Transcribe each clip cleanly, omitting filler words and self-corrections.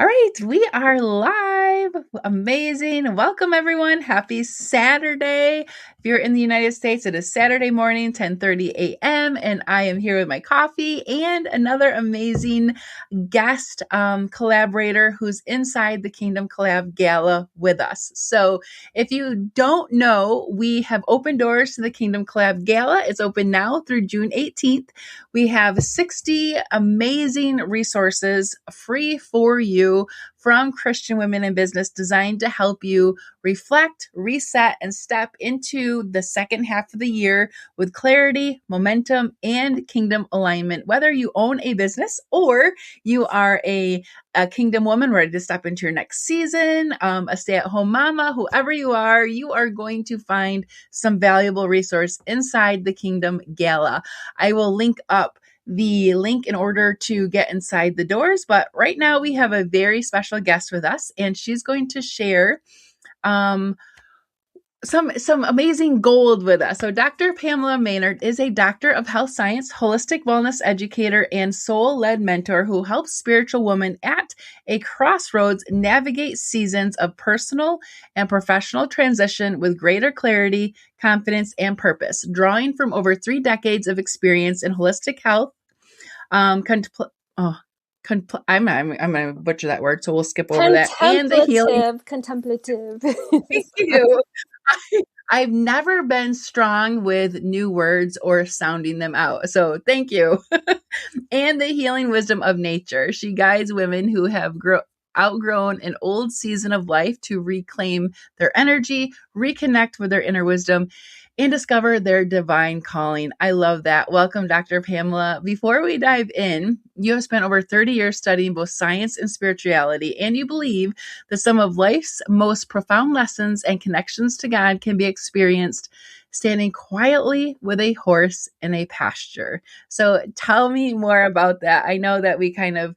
All right, we are live. Amazing. Welcome everyone. Happy Saturday. If you're in the United States, it is Saturday morning, 10:30 a.m. and I am here with my coffee and another amazing guest collaborator who's inside the Kingdom Collab Gala with us. So if you don't know, we have open doors to the Kingdom Collab Gala. It's open now through June 18th. We have 60 amazing resources free for you from Christian women in business designed to help you reflect, reset, and step into the second half of the year with clarity, momentum, and kingdom alignment. Whether you own a business or you are a kingdom woman ready to step into your next season, a stay-at-home mama, whoever you are going to find some valuable resource inside the Kingdom Gala. I will link up the link in order to get inside the doors. But right now we have a very special guest with us, and she's going to share some amazing gold with us. So Dr. Pamela Maynard is a doctor of health science, holistic wellness educator, and soul-led mentor who helps spiritual women at a crossroads navigate seasons of personal and professional transition with greater clarity, confidence, and purpose. Drawing from over 3 decades of experience in holistic health, I'm going to butcher that word, so we'll skip over that. And the healing. Contemplative. Thank you. I've never been strong with new words or sounding them out. So thank you. And the healing wisdom of nature. She guides women who have outgrown an old season of life to reclaim their energy, reconnect with their inner wisdom, and discover their divine calling. I love that. Welcome, Dr. Pamela. Before we dive in, you have spent over 30 years studying both science and spirituality, and you believe that some of life's most profound lessons and connections to God can be experienced standing quietly with a horse in a pasture. So tell me more about that. I know that we kind of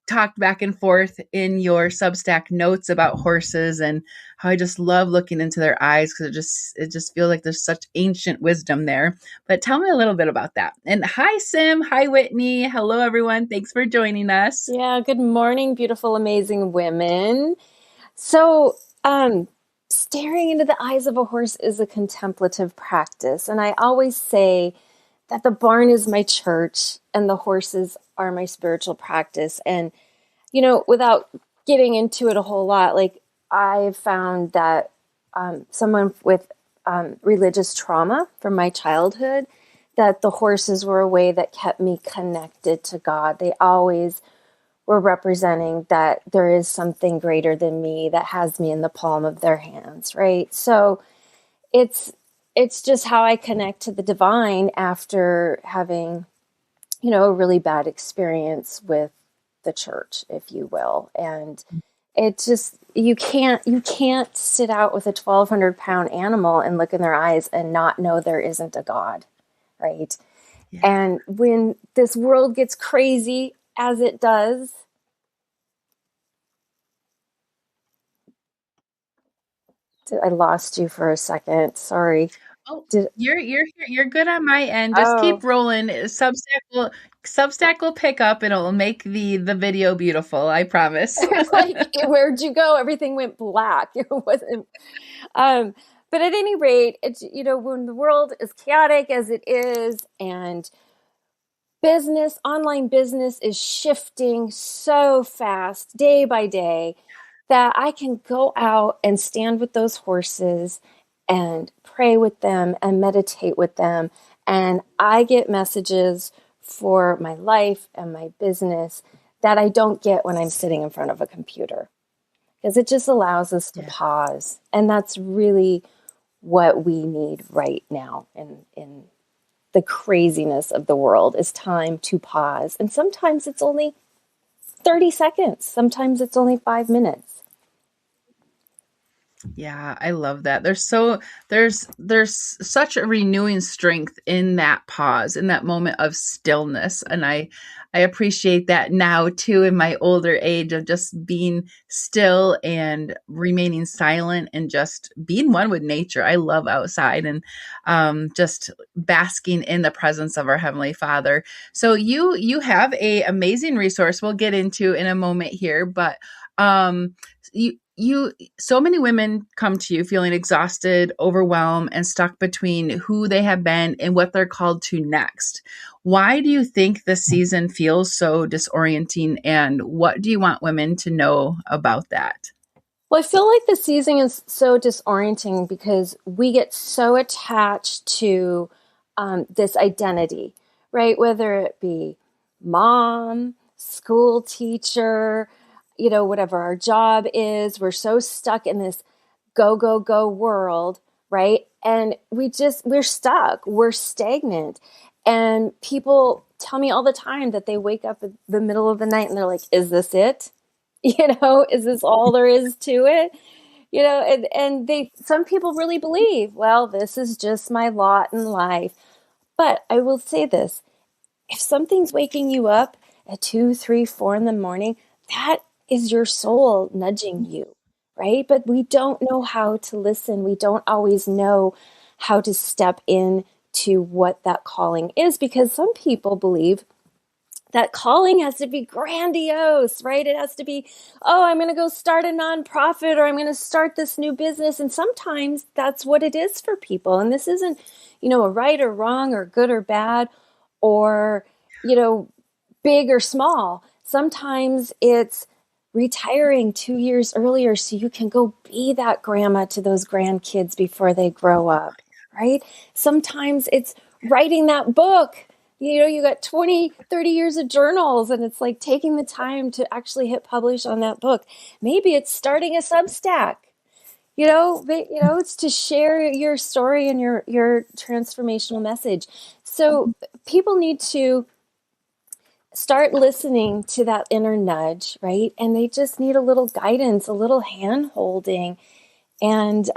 talked back and forth in your Substack notes about horses and how I just love looking into their eyes because it just feels like there's such ancient wisdom there. But tell me a little bit about that. And hi, Sim. Hi, Whitney. Hello, everyone. Thanks for joining us. Yeah. Good morning, beautiful, amazing women. So, staring into the eyes of a horse is a contemplative practice. And I always say that the barn is my church and the horses are my spiritual practice. And, without getting into it a whole lot, like I found that someone with religious trauma from my childhood, that the horses were a way that kept me connected to God. They always were representing that there is something greater than me that has me in the palm of their hands, right? So it's just how I connect to the divine after having, a really bad experience with the church, if you will. And it just, you can't sit out with a 1,200-pound animal and look in their eyes and not know there isn't a God, right? Yeah. And when this world gets crazy, as it does, I lost you for a second. Sorry. Oh, you're good on my end. Just keep rolling. Substack will pick up and it'll make the video beautiful. I promise. Like, where'd you go? Everything went black. It wasn't. But at any rate, it's, when the world is chaotic as it is, and online business is shifting so fast day by day, that I can go out and stand with those horses and pray with them and meditate with them. And I get messages for my life and my business that I don't get when I'm sitting in front of a computer, because it just allows us to pause. And that's really what we need right now in the craziness of the world, is time to pause. And sometimes it's only 30 seconds. Sometimes it's only 5 minutes. Yeah, I love that. There's such a renewing strength in that pause, in that moment of stillness. And I appreciate that now too in my older age of just being still and remaining silent and just being one with nature. I love outside and just basking in the presence of our Heavenly Father. So you have a amazing resource we'll get into in a moment here, but you so many women come to you feeling exhausted, overwhelmed, and stuck between who they have been and what they're called to next. Why do you think this season feels so disorienting, and what do you want women to know about that? Well, I feel like the season is so disorienting because we get so attached to this identity, right? Whether it be mom, school teacher, whatever our job is, we're so stuck in this go, go, go world, right? And we're stuck, we're stagnant. And people tell me all the time that they wake up in the middle of the night and they're like, is this it? Is this all there is to it? And some people really believe, well, this is just my lot in life. But I will say this, if something's waking you up at 2, 3, 4 in the morning, that is your soul nudging you, right? But we don't know how to listen. We don't always know how to step in to what that calling is, because some people believe that calling has to be grandiose, right? It has to be, oh, I'm going to go start a nonprofit, or I'm going to start this new business. And sometimes that's what it is for people. And this isn't, a right or wrong or good or bad or, big or small. Sometimes it's retiring 2 years earlier so you can go be that grandma to those grandkids before they grow up, right? Sometimes it's writing that book. You got 20, 30 years of journals, and it's like taking the time to actually hit publish on that book. Maybe it's starting a Substack. It's to share your story and your transformational message. So people need to start listening to that inner nudge, right? And they just need a little guidance, a little hand holding. And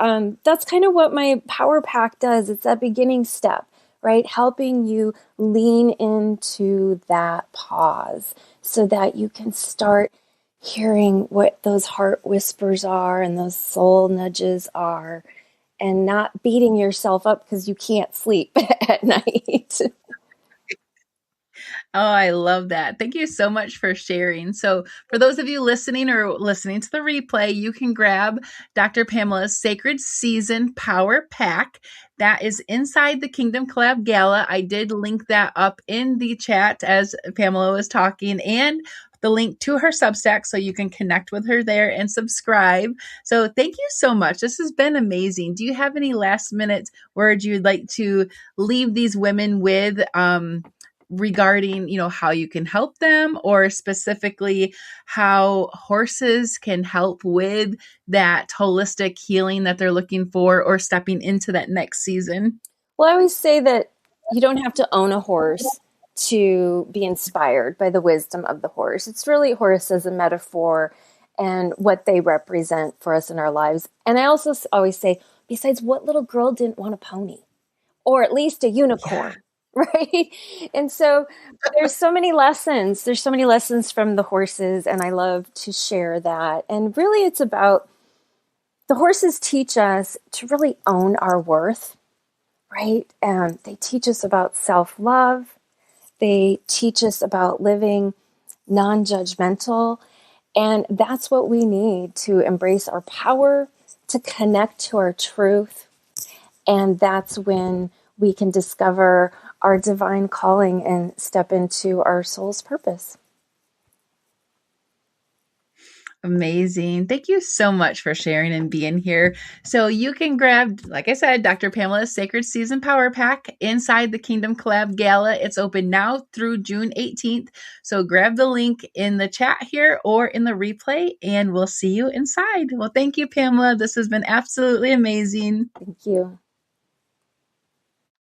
that's kind of what my Power Pack does. It's that beginning step, right? Helping you lean into that pause so that you can start hearing what those heart whispers are and those soul nudges are, and not beating yourself up because you can't sleep at night. Oh, I love that. Thank you so much for sharing. So, for those of you listening or listening to the replay, you can grab Dr. Pamela's Sacred Season Power Pack. That is inside the Kingdom Collab Gala. I did link that up in the chat as Pamela was talking, and the link to her Substack so you can connect with her there and subscribe. So, thank you so much. This has been amazing. Do you have any last minute words you'd like to leave these women with? Regarding how you can help them, or specifically how horses can help with that holistic healing that they're looking for, or stepping into that next season? Well, I always say that you don't have to own a horse to be inspired by the wisdom of the horse. It's really horse as a metaphor and what they represent for us in our lives. And I also always say, besides, what little girl didn't want a pony, or at least a unicorn? Right. And so there's so many lessons. There's so many lessons from the horses, and I love to share that. And really, it's about the horses teach us to really own our worth, right? And they teach us about self-love. They teach us about living non-judgmental. And that's what we need to embrace our power, to connect to our truth. And that's when we can discover our divine calling and step into our soul's purpose. Amazing. Thank you so much for sharing and being here. So you can grab, like I said, Dr. Pamela's Sacred Season Power Pack inside the Kingdom Collab Gala. It's open now through June 18th. So grab the link in the chat here or in the replay, and we'll see you inside. Well, thank you, Pamela. This has been absolutely amazing. Thank you.